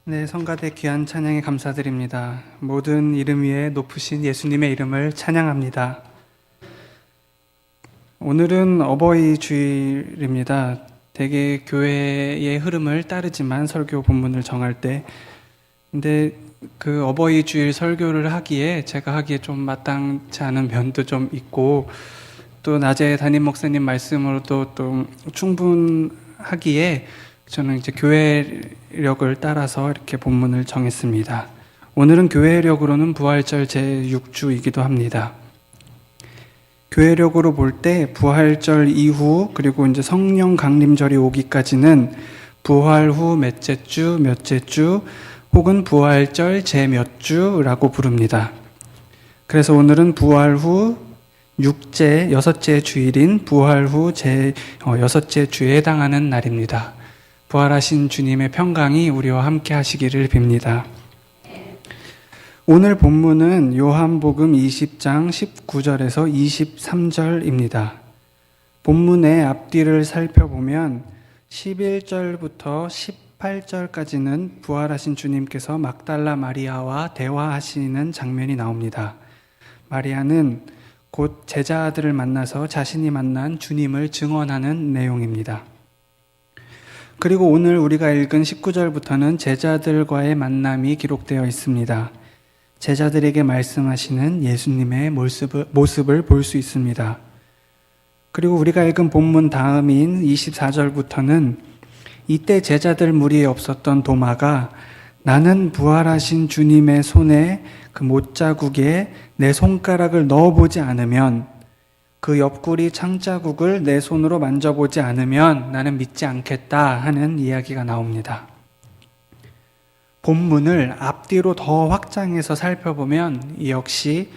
네, 성가대 귀한 찬양에 감사드립니다. 모든 이름 위에 높으신 예수님의 이름을 찬양합니다. 오늘은 어버이 주일입니다. 대개 교회의 흐름을 따르지만 설교 본문을 정할 때, 근데 그 어버이 주일 설교를 하기에 제가 하기에 좀 마땅치 않은 면도 좀 있고, 또 낮에 담임 목사님 말씀으로도 좀 충분하기에 저는 이제 교회력을 따라서 이렇게 본문을 정했습니다. 오늘은 교회력으로는 부활절 제6주이기도 합니다. 교회력으로 볼 때 부활절 이후 그리고 이제 성령 강림절이 오기까지는 부활 후 몇째 주 혹은 부활절 제몇 주라고 부릅니다. 그래서 오늘은 부활 후 여섯째 주일인 부활 후 여섯째 주에 해당하는 날입니다. 부활하신 주님의 평강이 우리와 함께 하시기를 빕니다. 오늘 본문은 요한복음 20장 19절에서 23절입니다. 본문의 앞뒤를 살펴보면 11절부터 18절까지는 부활하신 주님께서 막달라 마리아와 대화하시는 장면이 나옵니다. 마리아는 곧 제자들을 만나서 자신이 만난 주님을 증언하는 내용입니다. 그리고 오늘 우리가 읽은 19절부터는 제자들과의 만남이 기록되어 있습니다. 제자들에게 말씀하시는 예수님의 모습을 볼 수 있습니다. 그리고 우리가 읽은 본문 다음인 24절부터는 이때 제자들 무리에 없었던 도마가 나는 부활하신 주님의 손에 그 못자국에 내 손가락을 넣어보지 않으면 그 옆구리 창자국을 내 손으로 만져보지 않으면 나는 믿지 않겠다 하는 이야기가 나옵니다. 본문을 앞뒤로 더 확장해서 살펴보면 역시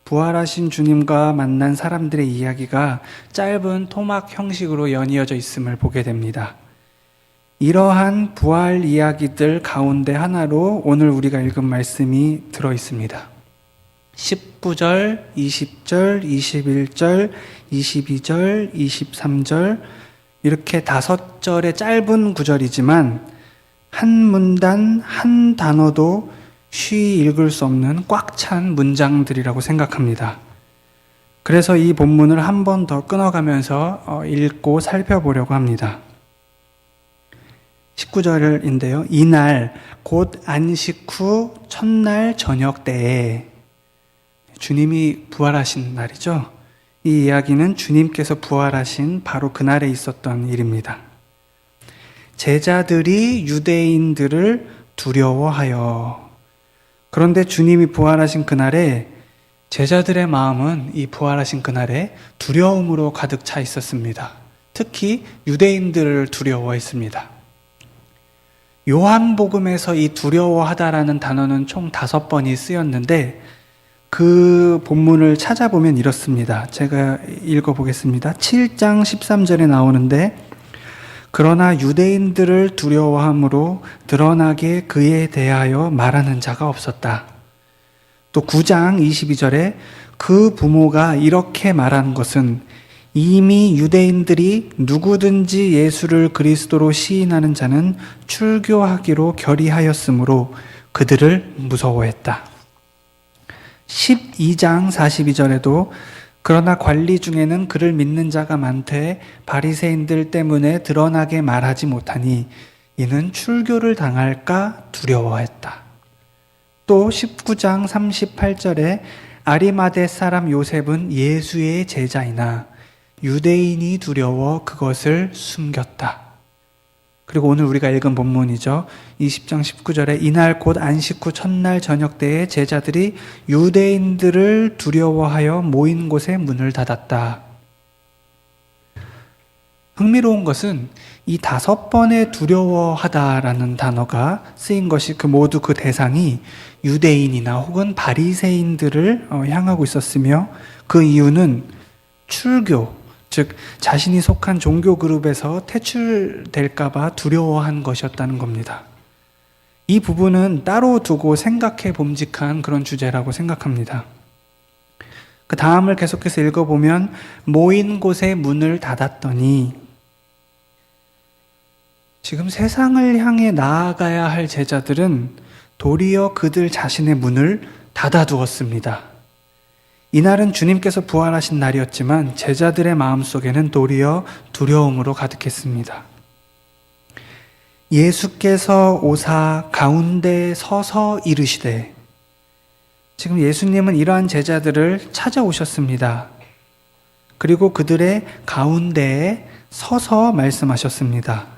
부활하신 주님과 만난 사람들의 이야기가 짧은 토막 형식으로 연이어져 있음을 보게 됩니다. 이러한 부활 이야기들 가운데 하나로 오늘 우리가 읽은 말씀이 들어 있습니다. 19절, 20절, 21절, 22절, 23절 이렇게 5절의 짧은 구절이지만 한 문단, 한 단어도 쉬이 읽을 수 없는 꽉 찬 문장들이라고 생각합니다. 그래서 이 본문을 한 번 더 끊어가면서 읽고 살펴보려고 합니다. 19절인데요. 이날 곧 안식 후 첫날 저녁 때에 주님이 부활하신 날이죠. 이 이야기는 주님께서 부활하신 바로 그날에 있었던 일입니다. 제자들이 유대인들을 두려워하여. 그런데 주님이 부활하신 그날에 제자들의 마음은 이 부활하신 그날에 두려움으로 가득 차 있었습니다. 특히 유대인들을 두려워했습니다. 요한복음에서 이 두려워하다라는 단어는 총 5번이 쓰였는데 그 본문을 찾아보면 이렇습니다. 제가 읽어보겠습니다. 7장 13절에 나오는데 그러나 유대인들을 두려워함으로 드러나게 그에 대하여 말하는 자가 없었다. 또 9장 22절에 그 부모가 이렇게 말한 것은 이미 유대인들이 누구든지 예수를 그리스도로 시인하는 자는 출교하기로 결의하였으므로 그들을 무서워했다. 12장 42절에도 그러나 관리 중에는 그를 믿는 자가 많되 바리새인들 때문에 드러나게 말하지 못하니 이는 출교를 당할까 두려워했다. 또 19장 38절에 아리마대 사람 요셉은 예수의 제자이나 유대인이 두려워 그것을 숨겼다. 그리고 오늘 우리가 읽은 본문이죠. 20장 19절에 이날 곧 안식 후 첫날 저녁 때에 제자들이 유대인들을 두려워하여 모인 곳에 문을 닫았다. 흥미로운 것은 이 5번의 두려워하다라는 단어가 쓰인 것이 모두 그 대상이 유대인이나 혹은 바리새인들을 향하고 있었으며 그 이유는 출교, 즉 자신이 속한 종교 그룹에서 퇴출될까 봐 두려워한 것이었다는 겁니다. 이 부분은 따로 두고 생각해 봄직한 그런 주제라고 생각합니다. 그 다음을 계속해서 읽어보면 모인 곳에 문을 닫았더니 지금 세상을 향해 나아가야 할 제자들은 도리어 그들 자신의 문을 닫아두었습니다. 이날은 주님께서 부활하신 날이었지만 제자들의 마음속에는 도리어 두려움으로 가득했습니다. 예수께서 오사 가운데 서서 이르시되, 지금 예수님은 이러한 제자들을 찾아오셨습니다. 그리고 그들의 가운데에 서서 말씀하셨습니다.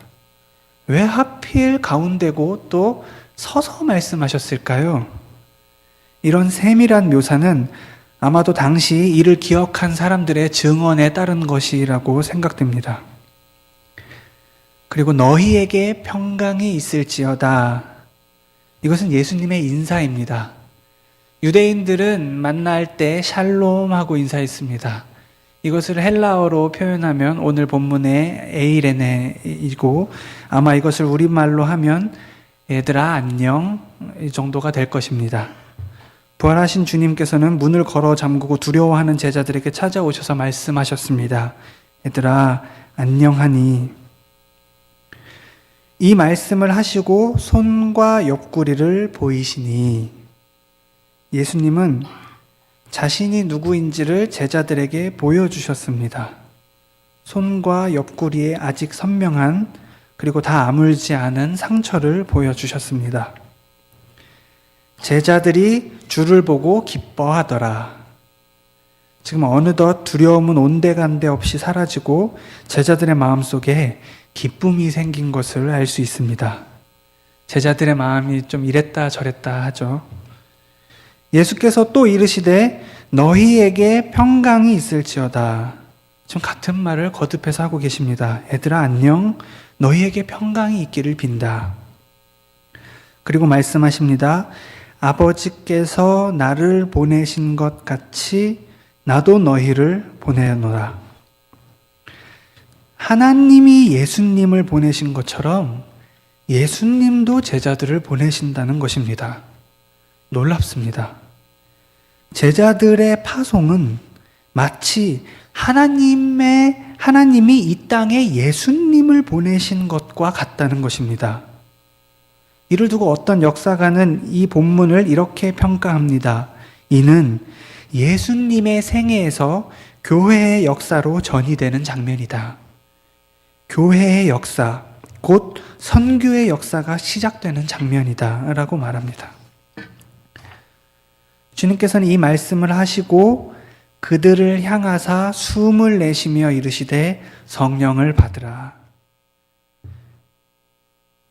왜 하필 가운데고 또 서서 말씀하셨을까요? 이런 세밀한 묘사는 아마도 당시 이를 기억한 사람들의 증언에 따른 것이라고 생각됩니다. 그리고 너희에게 평강이 있을지어다. 이것은 예수님의 인사입니다. 유대인들은 만날 때 샬롬하고 인사했습니다. 이것을 헬라어로 표현하면 오늘 본문의 에이레네이고, 아마 이것을 우리말로 하면 얘들아 안녕, 이 정도가 될 것입니다. 부활하신 주님께서는 문을 걸어 잠그고 두려워하는 제자들에게 찾아오셔서 말씀하셨습니다. 얘들아 안녕하니. 이 말씀을 하시고 손과 옆구리를 보이시니, 예수님은 자신이 누구인지를 제자들에게 보여주셨습니다. 손과 옆구리에 아직 선명한, 그리고 다 아물지 않은 상처를 보여주셨습니다. 제자들이 주를 보고 기뻐하더라. 지금 어느덧 두려움은 온데간데 없이 사라지고 제자들의 마음속에 기쁨이 생긴 것을 알 수 있습니다. 제자들의 마음이 좀 이랬다 저랬다 하죠. 예수께서 또 이르시되 너희에게 평강이 있을지어다. 지금 같은 말을 거듭해서 하고 계십니다. 얘들아 안녕, 너희에게 평강이 있기를 빈다. 그리고 말씀하십니다. 아버지께서 나를 보내신 것 같이 나도 너희를 보내노라. 하나님이 예수님을 보내신 것처럼 예수님도 제자들을 보내신다는 것입니다. 놀랍습니다. 제자들의 파송은 마치 하나님이 이 땅에 예수님을 보내신 것과 같다는 것입니다. 이를 두고 어떤 역사가는 이 본문을 이렇게 평가합니다. 이는 예수님의 생애에서 교회의 역사로 전이되는 장면이다. 교회의 역사, 곧 선교의 역사가 시작되는 장면이다 라고 말합니다. 주님께서는 이 말씀을 하시고 그들을 향하사 숨을 내쉬며 이르시되 성령을 받으라.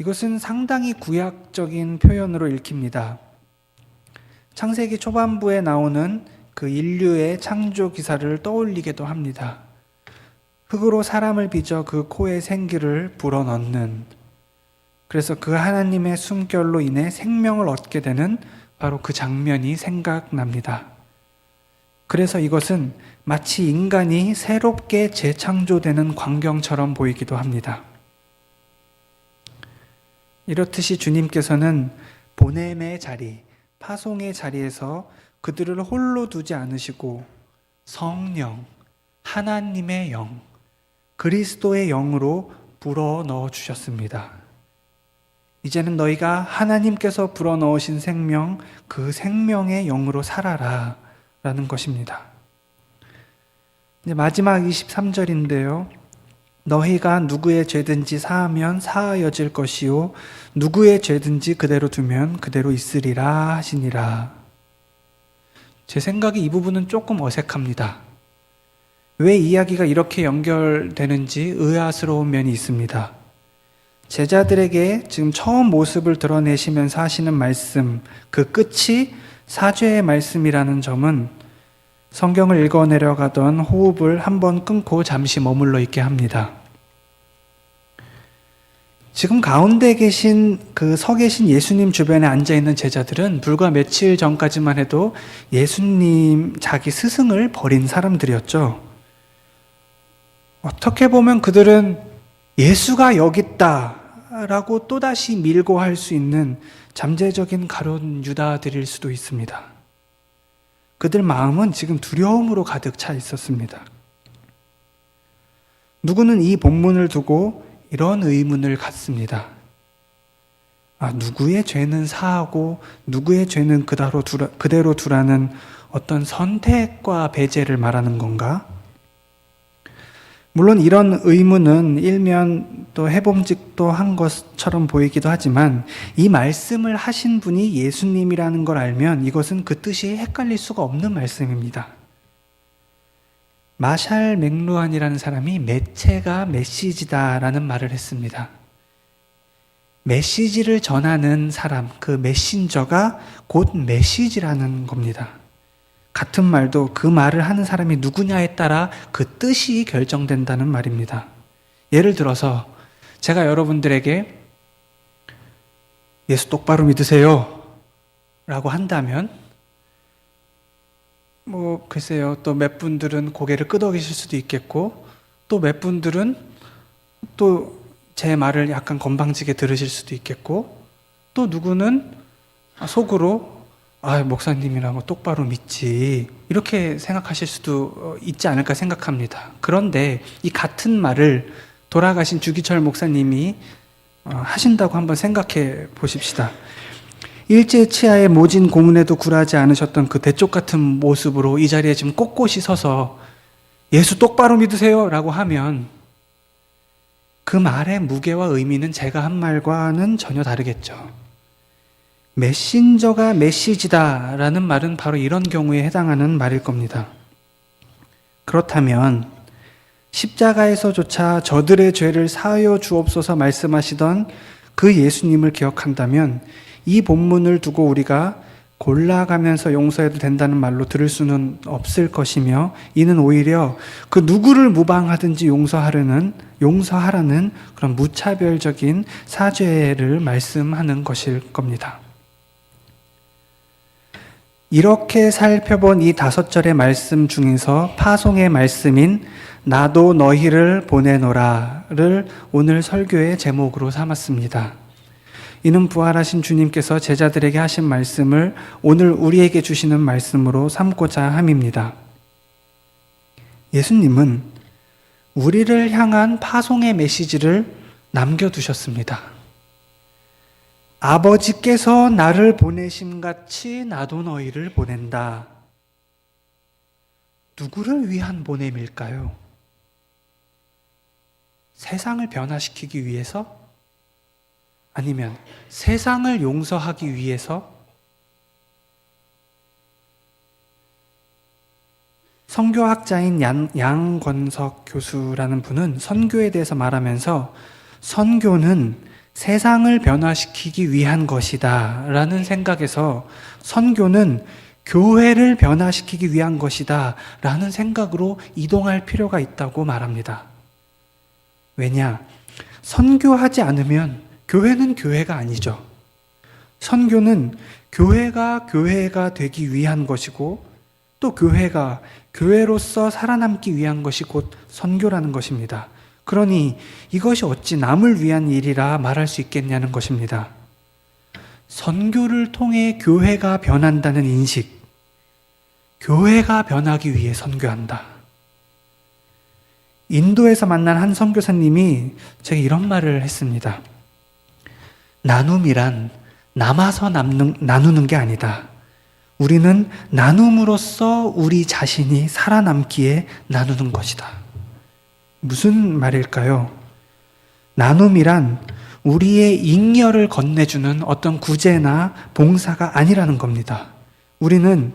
이것은 상당히 구약적인 표현으로 읽힙니다. 창세기 초반부에 나오는 그 인류의 창조 기사를 떠올리게도 합니다. 흙으로 사람을 빚어 그 코에 생기를 불어넣는, 그래서 그 하나님의 숨결로 인해 생명을 얻게 되는 바로 그 장면이 생각납니다. 그래서 이것은 마치 인간이 새롭게 재창조되는 광경처럼 보이기도 합니다. 이렇듯이 주님께서는 보냄의 자리, 파송의 자리에서 그들을 홀로 두지 않으시고 성령, 하나님의 영, 그리스도의 영으로 불어 넣어 주셨습니다. 이제는 너희가 하나님께서 불어 넣으신 생명, 그 생명의 영으로 살아라 라는 것입니다. 이제 마지막 23절인데요. 너희가 누구의 죄든지 사하면 사하여질 것이요 누구의 죄든지 그대로 두면 그대로 있으리라 하시니라. 제 생각에 이 부분은 조금 어색합니다. 왜 이야기가 이렇게 연결되는지 의아스러운 면이 있습니다. 제자들에게 지금 처음 모습을 드러내시면서 하시는 말씀, 그 끝이 사죄의 말씀이라는 점은 성경을 읽어내려가던 호흡을 한번 끊고 잠시 머물러 있게 합니다. 지금 가운데 계신 서 계신 예수님 주변에 앉아있는 제자들은 불과 며칠 전까지만 해도 예수님 자기 스승을 버린 사람들이었죠. 어떻게 보면 그들은 예수가 여기 있다 라고 또다시 밀고 할 수 있는 잠재적인 가룟 유다들일 수도 있습니다. 그들 마음은 지금 두려움으로 가득 차 있었습니다. 누구는 이 본문을 두고 이런 의문을 갖습니다. 누구의 죄는 사하고 누구의 죄는 그대로 두라는 어떤 선택과 배제를 말하는 건가? 물론 이런 의문은 일면 또 해봄직도 한 것처럼 보이기도 하지만 이 말씀을 하신 분이 예수님이라는 걸 알면 이것은 그 뜻이 헷갈릴 수가 없는 말씀입니다. 마샬 맥루한이라는 사람이 매체가 메시지다라는 말을 했습니다. 메시지를 전하는 사람, 그 메신저가 곧 메시지라는 겁니다. 같은 말도 그 말을 하는 사람이 누구냐에 따라 그 뜻이 결정된다는 말입니다. 예를 들어서 제가 여러분들에게 예수 똑바로 믿으세요 라고 한다면 글쎄요, 또 몇 분들은 고개를 끄덕이실 수도 있겠고 또 몇 분들은 또 제 말을 약간 건방지게 들으실 수도 있겠고 또 누구는 속으로 목사님이라고 똑바로 믿지 이렇게 생각하실 수도 있지 않을까 생각합니다. 그런데 이 같은 말을 돌아가신 주기철 목사님이 하신다고 한번 생각해 보십시다. 일제 치하의 모진 고문에도 굴하지 않으셨던 그 대쪽 같은 모습으로 이 자리에 지금 꼿꼿이 서서 예수 똑바로 믿으세요 라고 하면 그 말의 무게와 의미는 제가 한 말과는 전혀 다르겠죠. 메신저가 메시지다라는 말은 바로 이런 경우에 해당하는 말일 겁니다. 그렇다면 십자가에서조차 저들의 죄를 사하여 주옵소서 말씀하시던 그 예수님을 기억한다면 이 본문을 두고 우리가 골라가면서 용서해도 된다는 말로 들을 수는 없을 것이며 이는 오히려 그 누구를 무방하든지 용서하라는 그런 무차별적인 사죄를 말씀하는 것일 겁니다. 이렇게 살펴본 이 5절의 말씀 중에서 파송의 말씀인 나도 너희를 보내노라를 오늘 설교의 제목으로 삼았습니다. 이는 부활하신 주님께서 제자들에게 하신 말씀을 오늘 우리에게 주시는 말씀으로 삼고자 함입니다. 예수님은 우리를 향한 파송의 메시지를 남겨두셨습니다. 아버지께서 나를 보내심같이 나도 너희를 보낸다. 누구를 위한 보냄일까요? 세상을 변화시키기 위해서? 아니면 세상을 용서하기 위해서? 선교학자인 양권석 교수라는 분은 선교에 대해서 말하면서 선교는 세상을 변화시키기 위한 것이다 라는 생각에서 선교는 교회를 변화시키기 위한 것이다 라는 생각으로 이동할 필요가 있다고 말합니다. 왜냐? 선교하지 않으면 교회는 교회가 아니죠. 선교는 교회가 되기 위한 것이고 또 교회가 교회로서 살아남기 위한 것이 곧 선교라는 것입니다. 그러니 이것이 어찌 남을 위한 일이라 말할 수 있겠냐는 것입니다. 선교를 통해 교회가 변한다는 인식, 교회가 변하기 위해 선교한다. 인도에서 만난 한 선교사님이 제게 이런 말을 했습니다. 나눔이란 남아서 나누는 게 아니다. 우리는 나눔으로써 우리 자신이 살아남기에 나누는 것이다. 무슨 말일까요? 나눔이란 우리의 잉여를 건네주는 어떤 구제나 봉사가 아니라는 겁니다. 우리는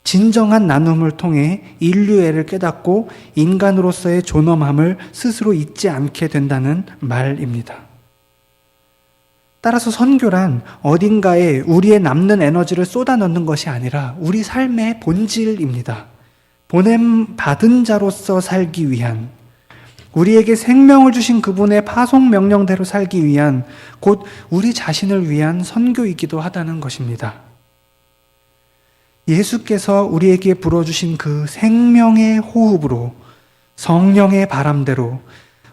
진정한 나눔을 통해 인류애를 깨닫고 인간으로서의 존엄함을 스스로 잊지 않게 된다는 말입니다. 따라서 선교란 어딘가에 우리의 남는 에너지를 쏟아넣는 것이 아니라 우리 삶의 본질입니다. 보냄 받은 자로서 살기 위한, 우리에게 생명을 주신 그분의 파송 명령대로 살기 위한, 곧 우리 자신을 위한 선교이기도 하다는 것입니다. 예수께서 우리에게 불어주신 그 생명의 호흡으로 성령의 바람대로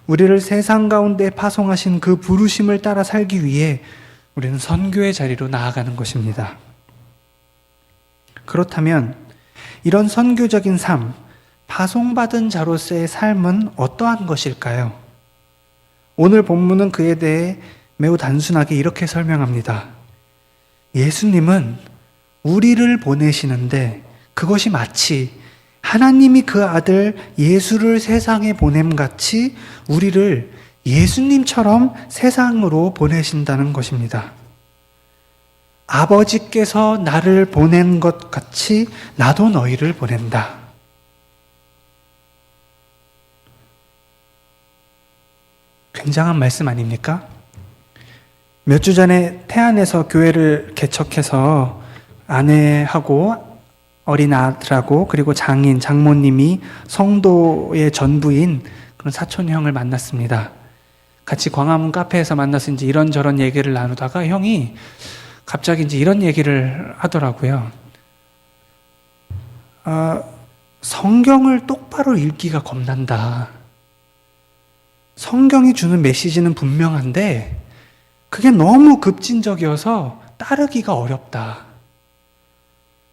우리를 세상 가운데 파송하신 그 부르심을 따라 살기 위해 우리는 선교의 자리로 나아가는 것입니다. 그렇다면 이런 선교적인 삶, 파송받은 자로서의 삶은 어떠한 것일까요? 오늘 본문은 그에 대해 매우 단순하게 이렇게 설명합니다. 예수님은 우리를 보내시는데 그것이 마치 하나님이 그 아들 예수를 세상에 보냄같이 우리를 예수님처럼 세상으로 보내신다는 것입니다. 아버지께서 나를 보낸 것 같이 나도 너희를 보낸다. 굉장한 말씀 아닙니까? 몇 주 전에 태안에서 교회를 개척해서 아내하고 어린 아들하고 그리고 장인, 장모님이 성도의 전부인 그런 사촌형을 만났습니다. 같이 광화문 카페에서 만나서 이제 이런저런 얘기를 나누다가 형이 갑자기 이제 이런 얘기를 하더라고요. 성경을 똑바로 읽기가 겁난다. 성경이 주는 메시지는 분명한데 그게 너무 급진적이어서 따르기가 어렵다.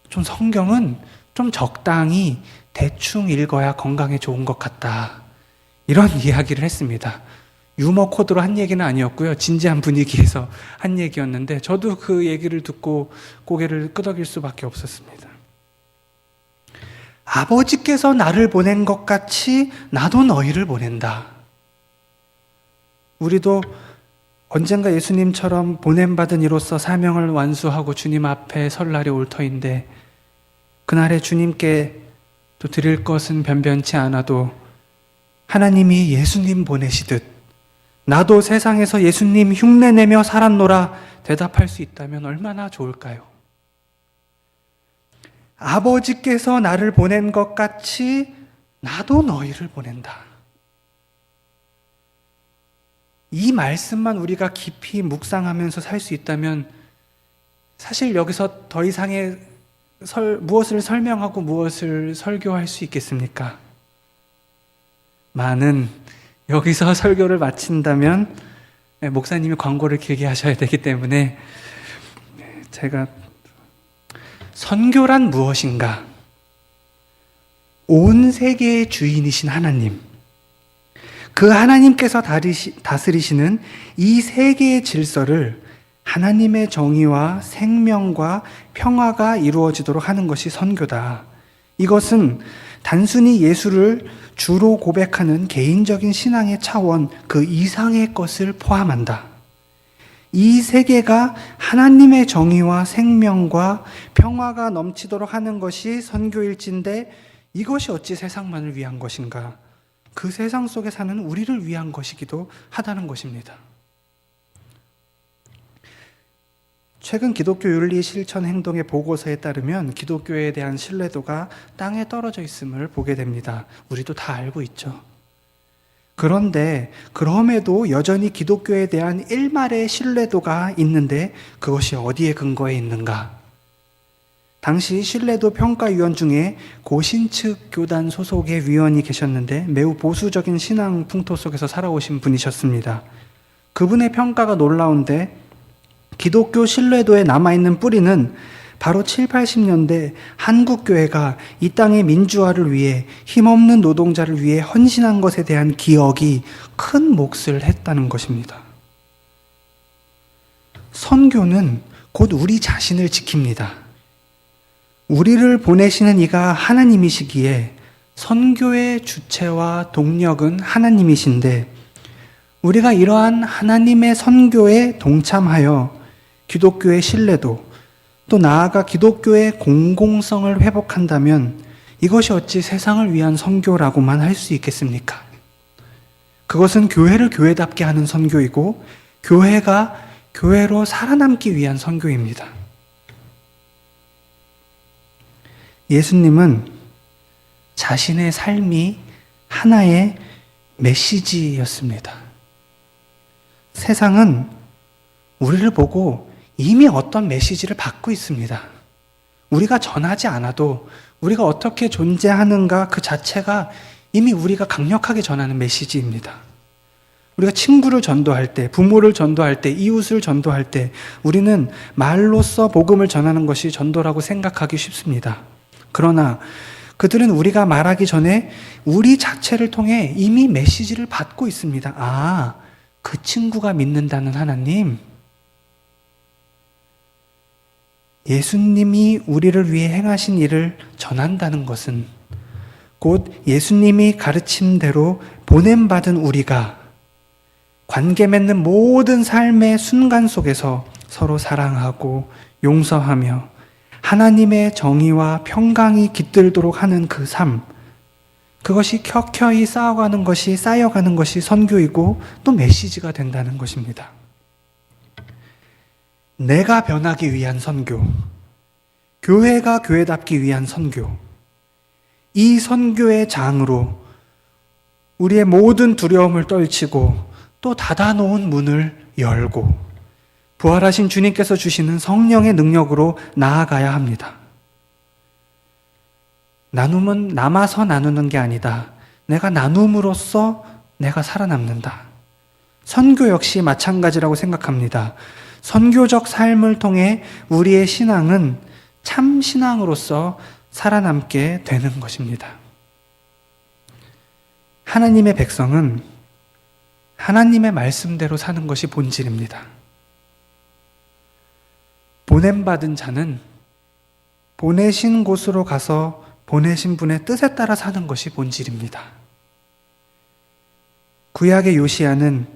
좀 성경은 좀 적당히 대충 읽어야 건강에 좋은 것 같다. 이런 이야기를 했습니다. 유머 코드로 한 얘기는 아니었고요. 진지한 분위기에서 한 얘기였는데 저도 그 얘기를 듣고 고개를 끄덕일 수밖에 없었습니다. 아버지께서 나를 보낸 것 같이 나도 너희를 보낸다. 우리도 언젠가 예수님처럼 보냄받은 이로서 사명을 완수하고 주님 앞에 설 날이 올 터인데 그날에 주님께 또 드릴 것은 변변치 않아도 하나님이 예수님 보내시듯 나도 세상에서 예수님 흉내내며 살았노라 대답할 수 있다면 얼마나 좋을까요? 아버지께서 나를 보낸 것 같이 나도 너희를 보낸다. 이 말씀만 우리가 깊이 묵상하면서 살 수 있다면 사실 여기서 더 이상의 무엇을 설명하고 무엇을 설교할 수 있겠습니까? 많은 여기서 설교를 마친다면 목사님이 광고를 길게 하셔야 되기 때문에 제가 선교란 무엇인가? 온 세계의 주인이신 하나님, 그 하나님께서 다스리시는 이 세계의 질서를 하나님의 정의와 생명과 평화가 이루어지도록 하는 것이 선교다. 이것은 단순히 예수를 주로 고백하는 개인적인 신앙의 차원 그 이상의 것을 포함한다. 이 세계가 하나님의 정의와 생명과 평화가 넘치도록 하는 것이 선교일진데 이것이 어찌 세상만을 위한 것인가? 그 세상 속에 사는 우리를 위한 것이기도 하다는 것입니다. 최근 기독교 윤리 실천 행동의 보고서에 따르면 기독교에 대한 신뢰도가 땅에 떨어져 있음을 보게 됩니다. 우리도 다 알고 있죠. 그런데 그럼에도 여전히 기독교에 대한 일말의 신뢰도가 있는데 그것이 어디에 근거해 있는가? 당시 신뢰도 평가위원 중에 고신측 교단 소속의 위원이 계셨는데 매우 보수적인 신앙 풍토 속에서 살아오신 분이셨습니다. 그분의 평가가 놀라운데 기독교 신뢰도에 남아있는 뿌리는 바로 7, 80년대 한국교회가 이 땅의 민주화를 위해 힘없는 노동자를 위해 헌신한 것에 대한 기억이 큰 몫을 했다는 것입니다. 선교는 곧 우리 자신을 지킵니다. 우리를 보내시는 이가 하나님이시기에 선교의 주체와 동력은 하나님이신데 우리가 이러한 하나님의 선교에 동참하여 기독교의 신뢰도 또 나아가 기독교의 공공성을 회복한다면 이것이 어찌 세상을 위한 선교라고만 할 수 있겠습니까? 그것은 교회를 교회답게 하는 선교이고 교회가 교회로 살아남기 위한 선교입니다. 예수님은 자신의 삶이 하나의 메시지였습니다. 세상은 우리를 보고 이미 어떤 메시지를 받고 있습니다. 우리가 전하지 않아도 우리가 어떻게 존재하는가 그 자체가 이미 우리가 강력하게 전하는 메시지입니다. 우리가 친구를 전도할 때, 부모를 전도할 때, 이웃을 전도할 때 우리는 말로써 복음을 전하는 것이 전도라고 생각하기 쉽습니다. 그러나 그들은 우리가 말하기 전에 우리 자체를 통해 이미 메시지를 받고 있습니다. 그 친구가 믿는다는 하나님, 예수님이 우리를 위해 행하신 일을 전한다는 것은 곧 예수님이 가르침대로 보냄받은 우리가 관계 맺는 모든 삶의 순간 속에서 서로 사랑하고 용서하며 하나님의 정의와 평강이 깃들도록 하는 그 삶, 그것이 켜켜이 쌓여가는 것이 선교이고 또 메시지가 된다는 것입니다. 내가 변하기 위한 선교, 교회가 교회답기 위한 선교, 이 선교의 장으로 우리의 모든 두려움을 떨치고 또 닫아놓은 문을 열고 부활하신 주님께서 주시는 성령의 능력으로 나아가야 합니다. 나눔은 남아서 나누는 게 아니다. 내가 나눔으로써 내가 살아남는다. 선교 역시 마찬가지라고 생각합니다. 선교적 삶을 통해 우리의 신앙은 참 신앙으로서 살아남게 되는 것입니다. 하나님의 백성은 하나님의 말씀대로 사는 것이 본질입니다. 보냄받은 자는 보내신 곳으로 가서 보내신 분의 뜻에 따라 사는 것이 본질입니다. 구약의 요시야는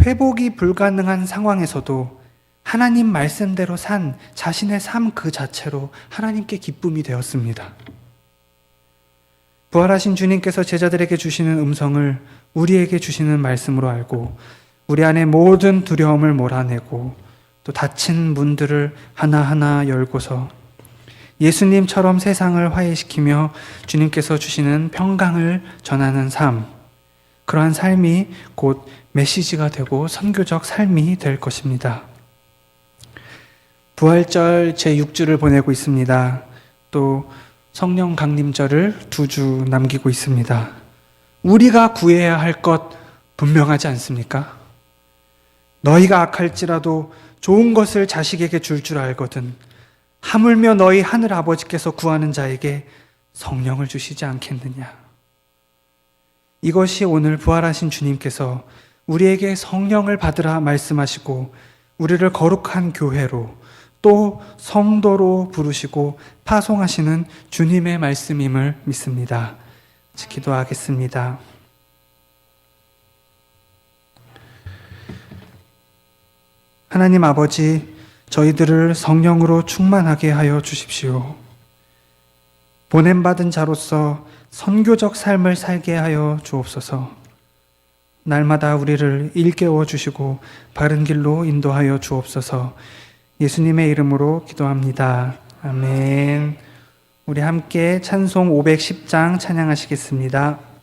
회복이 불가능한 상황에서도 하나님 말씀대로 산 자신의 삶 그 자체로 하나님께 기쁨이 되었습니다. 부활하신 주님께서 제자들에게 주시는 음성을 우리에게 주시는 말씀으로 알고 우리 안에 모든 두려움을 몰아내고 또 닫힌 문들을 하나하나 열고서 예수님처럼 세상을 화해시키며 주님께서 주시는 평강을 전하는 삶, 그러한 삶이 곧 메시지가 되고 선교적 삶이 될 것입니다. 부활절 제6주를 보내고 있습니다. 또 성령 강림절을 2주 남기고 있습니다. 우리가 구해야 할 것 분명하지 않습니까? 너희가 악할지라도 좋은 것을 자식에게 줄 알거든 하물며 너희 하늘 아버지께서 구하는 자에게 성령을 주시지 않겠느냐. 이것이 오늘 부활하신 주님께서 우리에게 성령을 받으라 말씀하시고 우리를 거룩한 교회로 또 성도로 부르시고 파송하시는 주님의 말씀임을 믿습니다. 기도하겠습니다. 하나님 아버지, 저희들을 성령으로 충만하게 하여 주십시오. 보냄받은 자로서 선교적 삶을 살게 하여 주옵소서. 날마다 우리를 일깨워 주시고 바른 길로 인도하여 주옵소서. 예수님의 이름으로 기도합니다. 아멘. 우리 함께 찬송 510장 찬양하시겠습니다.